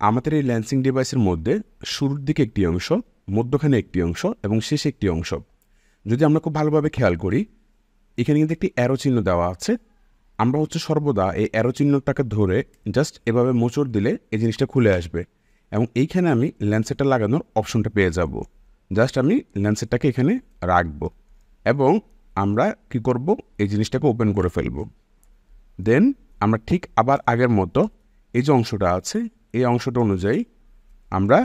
আমাদের এই ল্যান্সিং ডিভাইসের মধ্যে শুরুর দিকে একটি অংশ, মধ্যখানে একটি অংশ এবং শেষে একটি অংশ। যদি আমরা খুব ভালোভাবে খেয়াল করি, এখানে কিন্তু একটি অ্যারো চিহ্ন দেওয়া আছে। আমরা সর্বদা এই অ্যারো চিহ্নটাকে ধরে জাস্ট এভাবে মোচড় দিলে এই জিনিসটা খুলে আসবে এবং এইখানে আমি ল্যান্সেটটা লাগানোর অপশনটা পেয়ে যাব। জাস্ট আমি ল্যান্সেটটাকে এখানে রাখবো এবং আমরা কি করব, এই জিনিসটাকে ওপেন করে ফেলব। দেন আমরা ঠিক আবার আগের মতো এই যে অংশটা আছে, এই অংশটা অনুযায়ী আমরা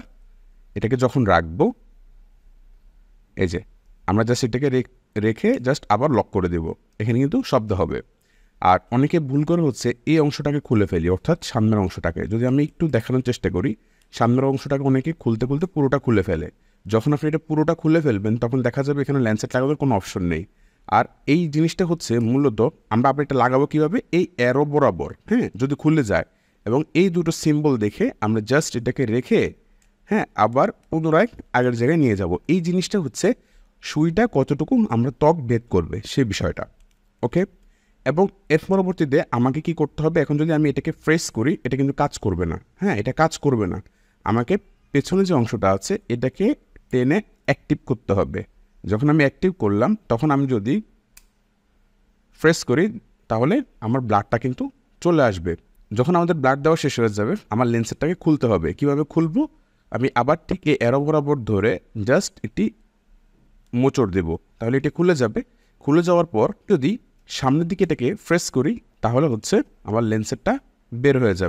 এটাকে যখন রাখবো, এই যে আমরা জাস্ট এটাকে রেখে জাস্ট আবার লক করে দেব। এখানে কিন্তু শব্দ হবে। আর অনেকে ভুল করে এই অংশটাকে খুলে ফেলি, অর্থাৎ সামনের অংশটাকে। যদি আমি একটু দেখানোর চেষ্টা করি, সামনের অংশটাকে অনেকে খুলতে খুলতে পুরোটা খুলে ফেলে। যখন আপনি এটা পুরোটা খুলে ফেলবেন তখন দেখা যাবে এখানে ল্যান্সেট লাগানোর কোনো অপশন নেই। আর এই জিনিসটা মূলত আমরা আবার এটা লাগাবো কীভাবে, এই অ্যারো বরাবর। হ্যাঁ, যদি খুলে যায় এবং এই দুটো সিম্বল দেখে আমরা জাস্ট এটাকে রেখে আবার পুনরায় আগের জায়গায় নিয়ে যাব। এই জিনিসটা সুইটা কতটুকু আমরা ত্বক ভেদ করবে সেই বিষয়টা। ওকে, এবং এর পরবর্তীতে আমাকে কি করতে হবে, এখন যদি আমি এটাকে প্রেস করি এটা কিন্তু কাজ করবে না। এটা কাজ করবে না। আমাকে পেছনে যে অংশটা আছে এটাকে টেনে অ্যাক্টিভ করতে হবে। যখন আমি অ্যাক্টিভ করলাম তখন আমি যদি প্রেস করি তাহলে আমার ব্লাডটা কিন্তু চলে আসবে। যখন আমাদের ব্লাড দেওয়া শেষ হয়ে যাবে আমার লেন্সেরটাকে খুলতে হবে। কিভাবে খুলবো, আমি আবার ঠিক এই অ্যারো বরাবর ধরে জাস্ট একটি মোচড় দেব, তাহলে এটি খুলে যাবে। খুলে যাওয়ার পর যদি সামনের দিকে এটাকে প্রেস করি তাহলে আমার লেন্সেরটা বের হয়ে যাবে।